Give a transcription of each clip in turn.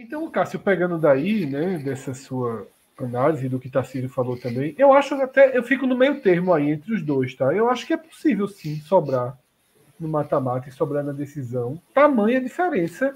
Então, Cássio, pegando daí, né, dessa sua análise do que Tarcísio falou também, eu acho até, eu fico no meio termo aí entre os dois, tá? Eu acho que é possível sim sobrar no mata-mata e sobrar na decisão. Tamanha diferença,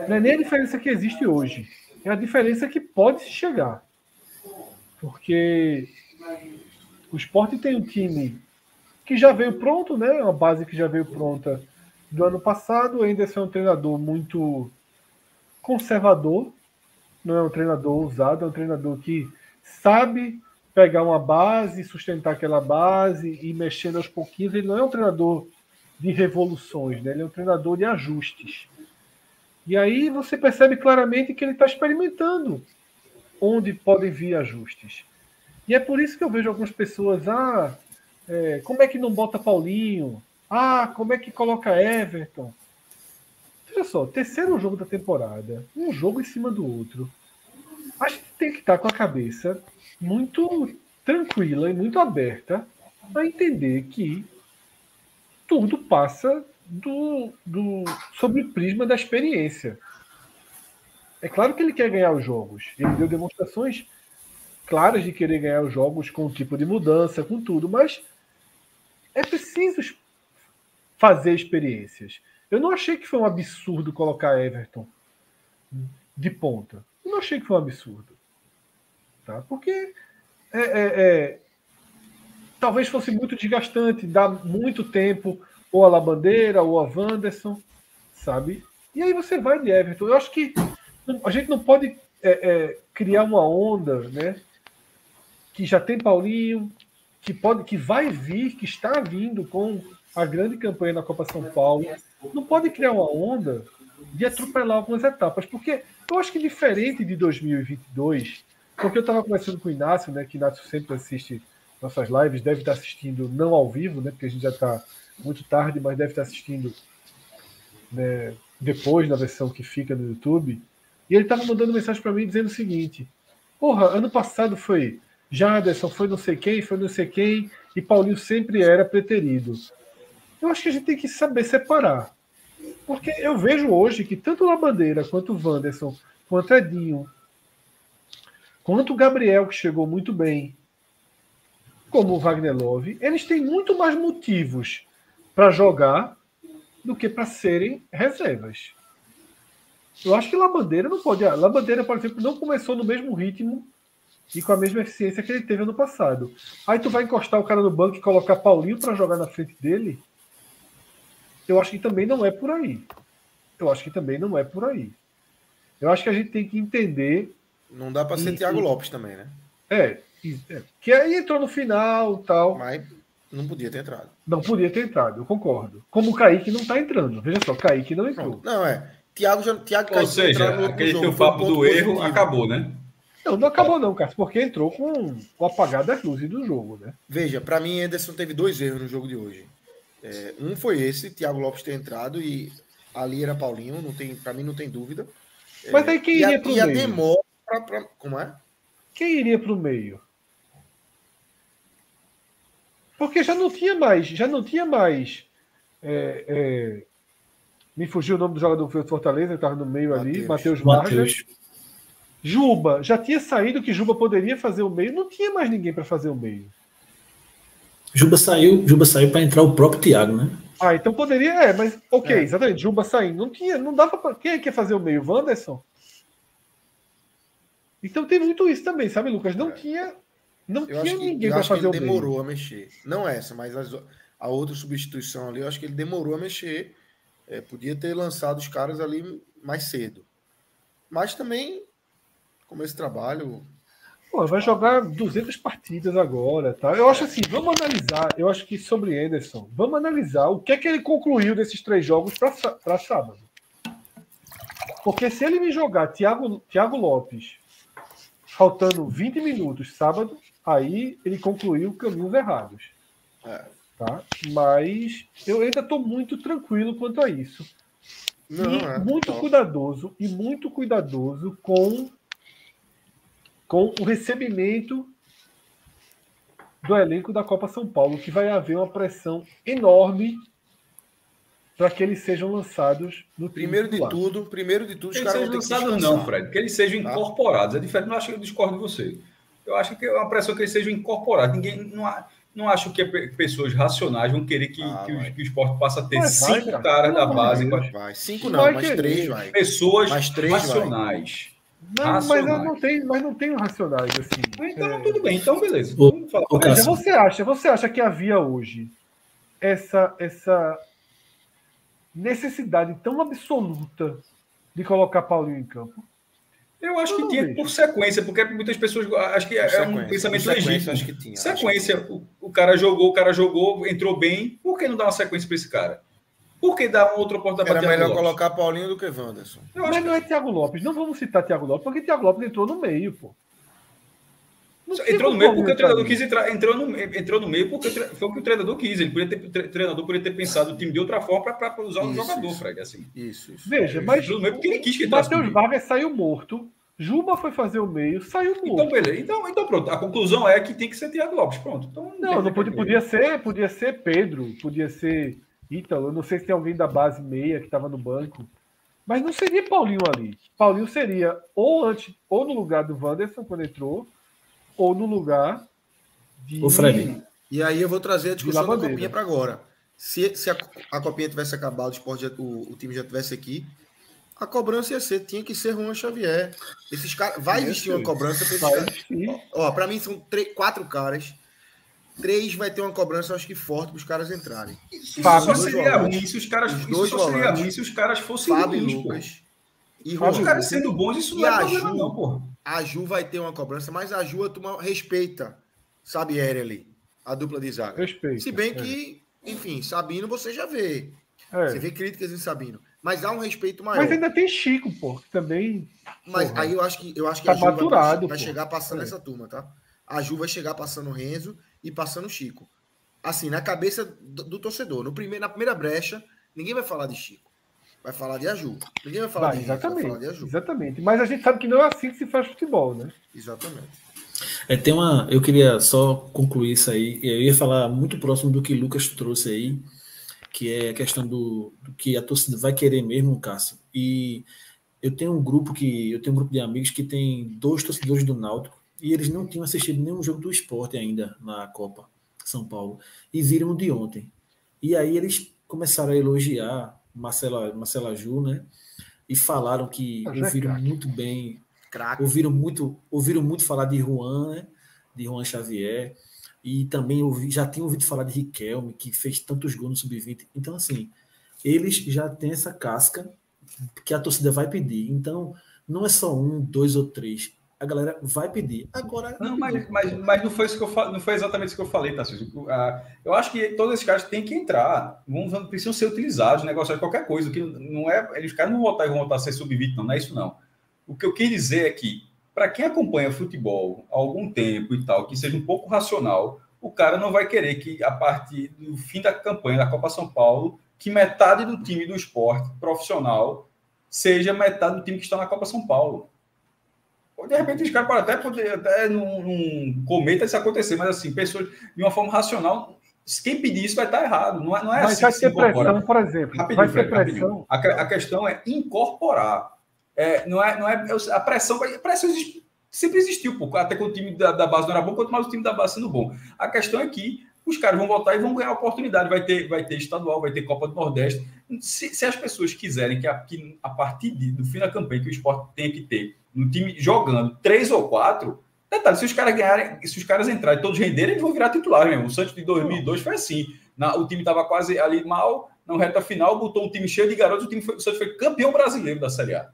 não é nem a diferença que existe hoje, é a diferença que pode se chegar. Porque o Sport tem um time que já veio pronto, né? Uma base que já veio pronta do ano passado. O Anderson é um treinador muito conservador, não é um treinador ousado, é um treinador que sabe pegar uma base, sustentar aquela base e ir mexendo aos pouquinhos. Ele não é um treinador de revoluções, né? Ele é um treinador de ajustes. E aí você percebe claramente que ele está experimentando onde podem vir ajustes. E é por isso que eu vejo algumas pessoas, como é que não bota Paulinho? Como é que coloca Everton? Veja só, terceiro jogo da temporada, um jogo em cima do outro. A gente tem que estar com a cabeça muito tranquila e muito aberta a entender que tudo passa sobre o prisma da experiência. É claro que ele quer ganhar os jogos. Ele deu demonstrações claras de querer ganhar os jogos com um tipo de mudança, com tudo, mas é preciso fazer experiências. Eu não achei que foi um absurdo colocar Everton de ponta. Eu não achei que foi um absurdo. Tá? Porque talvez fosse muito desgastante, dar muito tempo ou a Labandeira ou a Wanderson, sabe? E aí você vai de Everton. Eu acho que a gente não pode criar uma onda, né? Que já tem Paulinho, que vai vir, que está vindo com a grande campanha na Copa São Paulo. Não pode criar uma onda de atropelar algumas etapas, porque eu acho que diferente de 2022, porque eu estava conversando com o Inácio, né, que o Inácio sempre assiste nossas lives, deve estar assistindo não ao vivo, né, porque a gente já está muito tarde, mas deve estar assistindo, né, depois na versão que fica no YouTube. E ele estava mandando mensagem para mim dizendo o seguinte: porra, ano passado foi Jaderson, foi não sei quem, foi não sei quem, e Paulinho sempre era preterido. Eu acho que a gente tem que saber separar. Porque eu vejo hoje que tanto o Labandeira, quanto o Wanderson, quanto o Edinho, quanto o Gabriel, que chegou muito bem, como o Wagner Love, eles têm muito mais motivos para jogar do que para serem reservas. Eu acho que Labandeira não pode. Labandeira, por exemplo, não começou no mesmo ritmo e com a mesma eficiência que ele teve ano passado. Aí tu vai encostar o cara no banco e colocar Paulinho para jogar na frente dele? Eu acho que também não é por aí. Eu acho que também não é por aí. Eu acho que a gente tem que entender. Não dá para ser Thiago Lopes também, né? Que aí entrou no final tal. Mas não podia ter entrado. Não podia ter entrado, eu concordo. Como o Kaique não está entrando. Veja só, Kaique não entrou. Pronto. Não, Thiago Ou seja, aquele teu papo do erro acabou, né? Não acabou não, Cássio, porque entrou com o apagar das luzes do jogo, né? Veja, para mim, Anderson teve 2 erros no jogo de hoje. Um foi esse, Thiago Lopes ter entrado, e ali era Paulinho, para mim não tem dúvida. Mas aí quem iria para o meio? E a demora como é? Quem iria para o meio? Porque já não tinha mais. Me fugiu o nome do jogador que foi o Fortaleza, que estava no meio ali, Matheus Vargas. Juba, já tinha saído que Juba poderia fazer o meio, não tinha mais ninguém para fazer o meio. Juba saiu para entrar o próprio Thiago, né? Então poderia, mas ok, exatamente, Juba saindo, não dava para quem é que ia fazer o meio, Wanderson? Então tem muito isso também, sabe, Lucas? Não tinha ninguém para fazer o meio. Ele demorou a mexer, não essa, mas a outra substituição ali, eu acho que ele demorou a mexer, podia ter lançado os caras ali mais cedo, mas também como esse trabalho... Pô, vai jogar 200 partidas agora, tá? Eu acho assim, vamos analisar, eu acho que sobre Anderson, vamos analisar o que é que ele concluiu desses 3 jogos para sábado. Porque se ele me jogar Thiago Lopes faltando 20 minutos sábado, aí ele concluiu caminhos errados. Tá? Mas eu ainda estou muito tranquilo quanto a isso. Muito cuidadoso com o recebimento do elenco da Copa São Paulo, que vai haver uma pressão enorme para que eles sejam lançados no time Primeiro de titular. tudo, os Eles caras sejam vão ter que lançados descansar. não, Fred, que eles sejam incorporados. É diferente, não acho que eu discordo de você. Eu acho que é uma pressão que eles sejam incorporados. Ninguém, não acho que pessoas racionais vão querer que o esporte passe a ter Mas vai, 5 cara. caras Pelo da amor de base. Deus. Vai. 5 Vai não, mas querer. 3 vai. Pessoas Mas 3 racionais. Não, mas Racionais. não tem racionais assim. Então, tudo bem. Então, beleza. Ô, Vamos falar. ô, Veja, Cássio. você acha que havia hoje essa necessidade tão absoluta de colocar Paulinho em campo? Eu acho que não tinha vejo. por sequência, porque muitas pessoas acho que é um pensamento legítimo. Acho que tinha. Sequência, o cara jogou, entrou bem. Por que não dar uma sequência para esse cara? Por que dar uma outra oportunidade Era para Thiago melhor Lopes? colocar Paulinho do que Wanderson. Mas não é Thiago Lopes. Não vamos citar Thiago Lopes, porque Thiago Lopes entrou no meio, pô. Não tinha Entrou no como meio porque o entrar treinador ali. quis entrar. Entrou no meio porque foi o que o treinador quis. O treinador poderia ter pensado o time de outra forma para usar o jogador, Fred. Assim. Isso. Veja, mas Entrou no meio porque ele quis que o entrasse no Matheus meio. Vargas saiu morto. Juba foi fazer o meio, saiu morto. Então, beleza. Então, pronto. A conclusão é que tem que ser Thiago Lopes. Pronto. Então, Não podia ser Pedro, podia ser Ítalo. Eu não sei se tem alguém da base meia que estava no banco. Mas não seria Paulinho ali. Paulinho seria ou no lugar do Wanderson, quando entrou, ou no lugar de... Ô, Fred. E aí eu vou trazer a discussão da Lavandeira. Copinha para agora. Se a Copinha tivesse acabado, o time já tivesse aqui, a cobrança tinha que ser Juan Xavier. Esses caras, vai existir uma cobrança para esses caras. Ó, para mim são 4 caras. 3 vai ter uma cobrança, acho que forte para os caras entrarem. Isso só seria ruim se os caras fossem Fábio e ruins, Lucas. E os caras sendo bons, isso não é problema não, pô. A Ju vai ter uma cobrança, mas a Ju a turma respeita, sabe, ali, a dupla de zaga. Respeita. Se bem que, enfim, Sabino você já vê. Você vê críticas em Sabino. Mas há um respeito maior. Mas ainda tem Chico, pô, que também... Mas porra, aí eu acho que tá a Ju maturado, vai pô. chegar passando essa turma, tá? A Ju vai chegar passando o Renzo e passando o Chico. Assim, na cabeça do torcedor. Na primeira brecha, ninguém vai falar de Chico. Vai falar de Aju. Ninguém vai falar de Renzo, vai falar de Aju. Exatamente. Mas a gente sabe que não é assim que se faz futebol, né? Exatamente. Eu queria só concluir isso aí. Eu ia falar muito próximo do que o Lucas trouxe aí, que é a questão do que a torcida vai querer mesmo, Cássio. E eu tenho um grupo de amigos que tem 2 torcedores do Náutico e eles não tinham assistido nenhum jogo do Sport ainda na Copa São Paulo e viram o de ontem. E aí eles começaram a elogiar Marcela Ju, né? E falaram que ouviram muito bem, ouviram muito falar de Juan, né? De Juan Xavier. E também já tinha ouvido falar de Riquelme, que fez tantos gols no Sub-20. Então, assim, eles já têm essa casca que a torcida vai pedir. Então, não é só 1, 2 ou 3. A galera vai pedir. Agora. Não, mas não foi isso que eu falei, não foi exatamente isso que eu falei, Tarcísio. Eu acho que todos esses caras têm que entrar, precisam ser utilizados, negociar qualquer coisa. Que não é, os caras não vão voltar a ser Sub-20, não é isso, não. O que eu quis dizer é que, para quem acompanha futebol há algum tempo e tal, que seja um pouco racional, o cara não vai querer que, a partir do fim da campanha da Copa São Paulo, que metade do time do esporte profissional seja metade do time que está na Copa São Paulo. De repente, os caras podem até não cometa isso acontecer, mas assim, pessoas de uma forma racional, quem pedir isso vai estar errado. Não é mas assim vai que se ter incorpora. pressão, por exemplo. Rapidinho, vai ter Fred, pressão. A questão é incorporar. Não é a pressão sempre existiu, pô. Até quando o time da base não era bom, quanto mais o time da base sendo bom. A questão é que os caras vão voltar e vão ganhar oportunidade. Vai ter estadual, vai ter Copa do Nordeste. Se as pessoas quiserem que a partir do fim da campanha que o esporte tem que ter no time jogando 3 ou 4, detalhe, se os caras ganharem, se os caras entrarem todos renderem, eles vão virar titular mesmo. O Santos de 2002 foi assim. O time estava quase ali mal, na reta final, botou um time cheio de garotos, o Santos foi campeão brasileiro da Série A.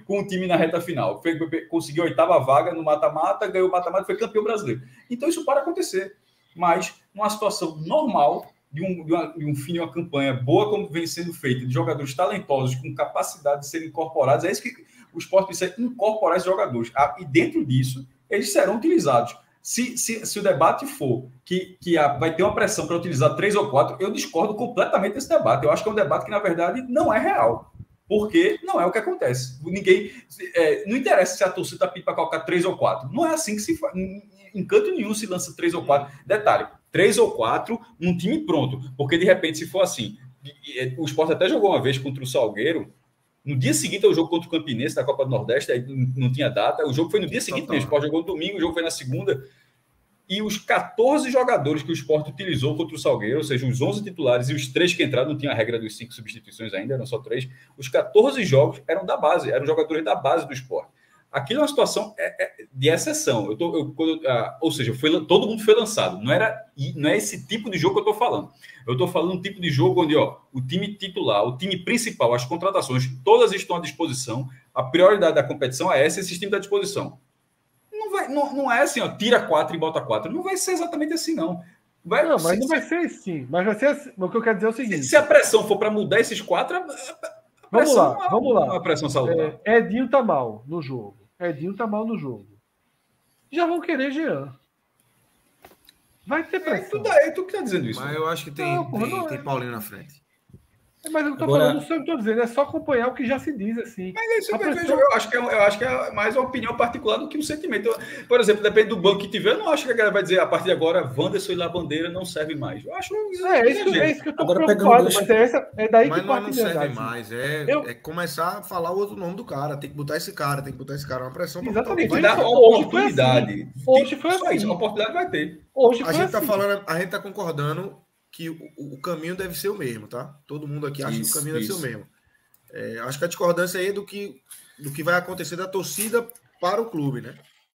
Com o time na reta final. Conseguiu a 8ª vaga no mata-mata, ganhou o mata-mata e foi campeão brasileiro. Então isso pode acontecer. Mas numa situação normal, de um fim de uma campanha boa, como vem sendo feita, de jogadores talentosos, com capacidade de serem incorporados, é isso que o esporte precisa incorporar esses jogadores. E dentro disso, eles serão utilizados. Se o debate for que vai ter uma pressão para utilizar 3 ou 4, eu discordo completamente desse debate. Eu acho que é um debate que, na verdade, não é real. Porque não é o que acontece. Não interessa se a torcida está pedindo para colocar 3 ou 4. Não é assim que se faz. Em canto nenhum se lança 3 ou 4. Detalhe, 3 ou 4 num time pronto. Porque, de repente, se for assim, O Sport até jogou uma vez contra o Salgueiro. No dia seguinte ao jogo contra o Campinense da Copa do Nordeste, aí não tinha data. O jogo foi no dia seguinte mesmo. O Sport jogou no domingo, o jogo foi na segunda. E os 14 jogadores que o Sport utilizou contra o Salgueiro, ou seja, os 11 titulares e os 3 que entraram, não tinha a regra dos 5 substituições ainda, eram só 3. Os 14 jogos eram da base, eram jogadores da base do Sport. Aquilo é uma situação de exceção. Ou seja, todo mundo foi lançado. Não é esse tipo de jogo que eu estou falando. Eu estou falando um tipo de jogo onde o time titular, o time principal, as contratações, todas estão à disposição. A prioridade da competição é essa, esse time está à disposição. Não é assim, tira 4 e bota 4. Não vai ser exatamente assim, não. Mas não vai ser assim. Mas vai ser assim. O que eu quero dizer é o seguinte. Se a pressão for para mudar esses 4, vamos lá. Uma pressão salutar. Edinho tá mal no jogo. Já vão querer Jean. Vai ter pressão. Tu que tá dizendo isso. Mas eu acho que tem Paulinho na frente. Mas eu tô falando, não sei o que eu tô dizendo, é só acompanhar o que já se diz, assim. Mas isso eu acho que é mais uma opinião particular do que um sentimento. Por exemplo, depende do banco que tiver, eu não acho que a galera vai dizer, a partir de agora, Wanderson e Labandeira não serve mais. Eu acho isso que eu tô preocupado, mas é daí que parte não serve mais, é começar a falar o outro nome do cara, tem que botar esse cara, uma pressão. Exatamente. Vai dar oportunidade. Hoje foi assim. A oportunidade vai ter. A gente tá concordando que o caminho deve ser o mesmo, tá? Todo mundo aqui acha que o caminho deve ser o mesmo. Acho que a discordância aí é do que vai acontecer da torcida para o clube, né?